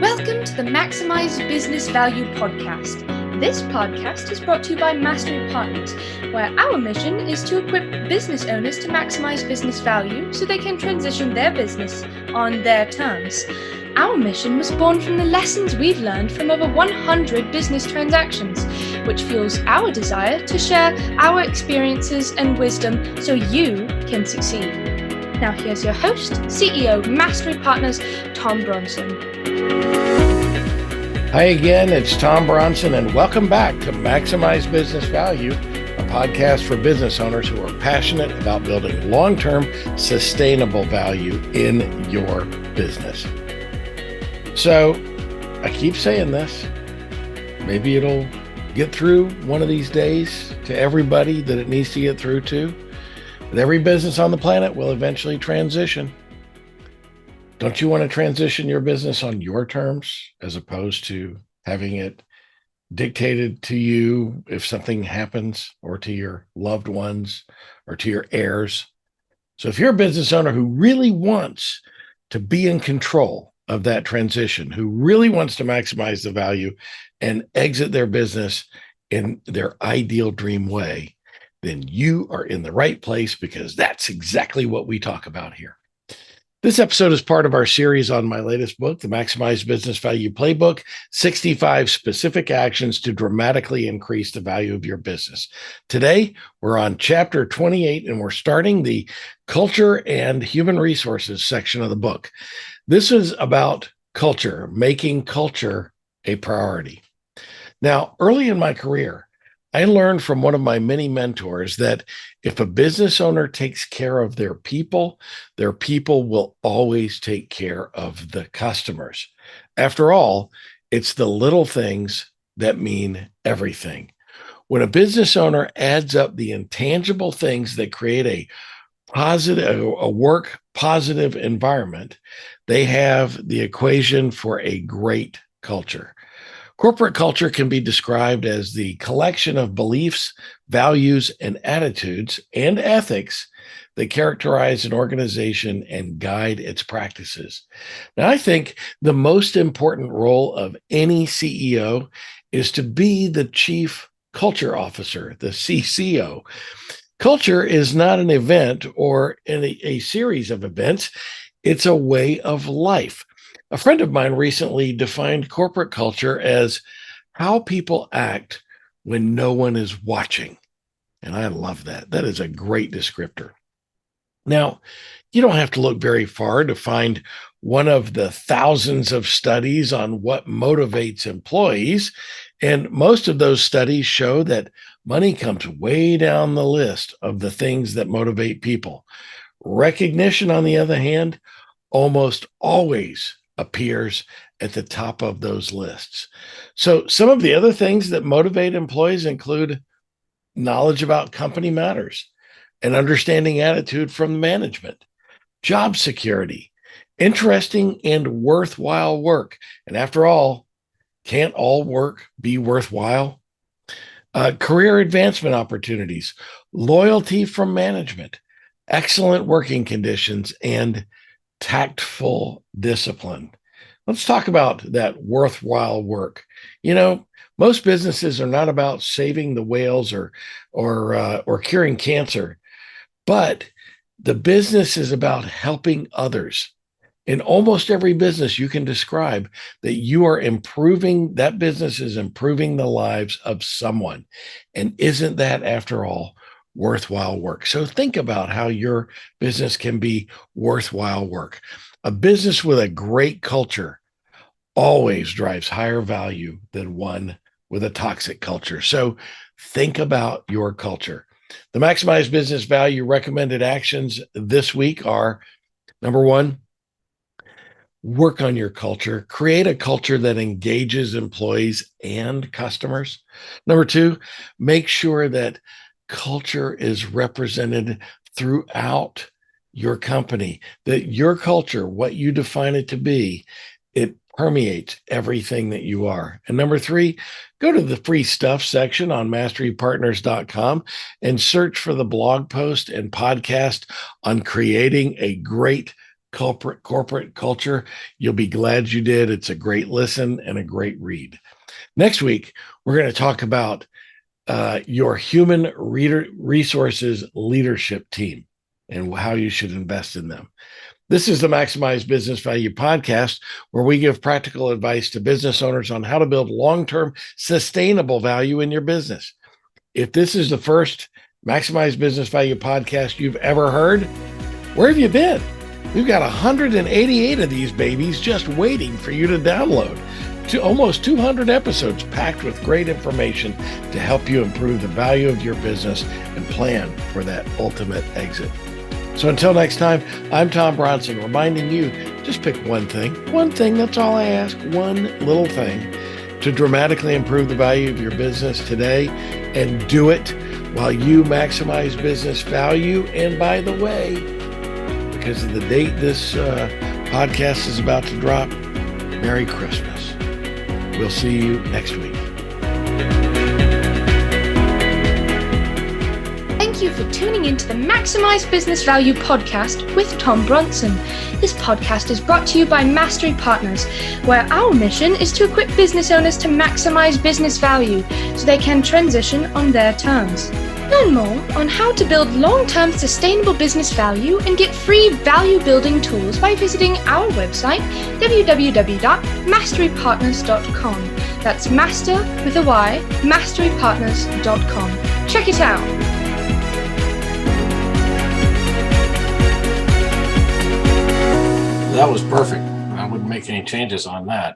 Welcome to the Maximize Business Value podcast. This podcast is brought to you by Mastery Partners, where our mission is to equip business owners to maximize business value so they can transition their business on their terms. Our mission was born from the lessons we've learned from over 100 business transactions, which fuels our desire to share our experiences and wisdom so you can succeed. Now here's your host, CEO, Mastery Partners, Tom Bronson. Hi again, it's Tom Bronson, and welcome back to Maximize Business Value, a podcast for business owners who are passionate about building long-term sustainable value in your business. So I keep saying this, maybe it'll get through one of these days to everybody that it needs to get through to. But every business on the planet will eventually transition. Don't you want to transition your business on your terms as opposed to having it dictated to you if something happens, or to your loved ones or to your heirs? So if you're a business owner who really wants to be in control of that transition, who really wants to maximize the value and exit their business in their ideal dream way, then you are in the right place, because that's exactly what we talk about here. This episode is part of our series on my latest book, the Maximize Business Value Playbook, 65 specific actions to dramatically increase the value of your business. Today, we're on chapter 28, and we're starting the culture and human resources section of the book. This is about culture, making culture a priority. Now, early in my career, I learned from one of my many mentors that if a business owner takes care of their people will always take care of the customers. After all, it's the little things that mean everything. When a business owner adds up the intangible things that create a work positive environment, they have the equation for a great culture. Corporate culture can be described as the collection of beliefs, values, and attitudes and ethics that characterize an organization and guide its practices. Now, I think the most important role of any CEO is to be the chief culture officer, the CCO. Culture is not an event or a series of events. It's a way of life. A friend of mine recently defined corporate culture as how people act when no one is watching. And I love that. That is a great descriptor. Now, you don't have to look very far to find one of the thousands of studies on what motivates employees. And most of those studies show that money comes way down the list of the things that motivate people. Recognition, on the other hand, almost always appears at the top of those lists. So some of the other things that motivate employees include knowledge about company matters, an understanding attitude from management, job security, interesting and worthwhile work. And after all, can't all work be worthwhile? Career advancement opportunities, loyalty from management, excellent working conditions, and tactful discipline. Let's talk about that worthwhile work. You know, most businesses are not about saving the whales or curing cancer, but the business is about helping others. In almost every business, you can describe that you are improving, that business is improving the lives of someone. And isn't that, after all, worthwhile work? So think about how your business can be worthwhile work. A business with a great culture always drives higher value than one with a toxic culture. So think about your culture. The Maximize Business Value recommended actions this week are: number one, work on your culture. Create a culture that engages employees and customers. Number two, make sure that culture is represented throughout your company, that your culture, what you define it to be, it permeates everything that you are. And number three, go to the free stuff section on masterypartners.com and search for the blog post and podcast on creating a great corporate culture, you'll be glad you did. It's a great listen and a great read. Next week, we're going to talk about your human resources leadership team and how you should invest in them. This is the Maximize Business Value podcast, where we give practical advice to business owners on how to build long-term sustainable value in your business. If this is the first Maximize Business Value podcast you've ever heard, where have you been? We've got 188 of these babies just waiting for you to download. To almost 200 episodes packed with great information to help you improve the value of your business and plan for that ultimate exit. So until next time, I'm Tom Bronson, reminding you, just pick one thing, that's all I ask, one little thing to dramatically improve the value of your business today, and do it while you maximize business value. And by the way, because of the date this podcast is about to drop, Merry Christmas. We'll see you next week. Thank you for tuning into the Maximize Business Value podcast with Tom Bronson. This podcast is brought to you by Mastery Partners, where our mission is to equip business owners to maximize business value so they can transition on their terms. Learn more on how to build long-term sustainable business value and get free value-building tools by visiting our website, www.masterypartners.com. That's master with a Y, masterypartners.com. Check it out. That was perfect. I wouldn't make any changes on that.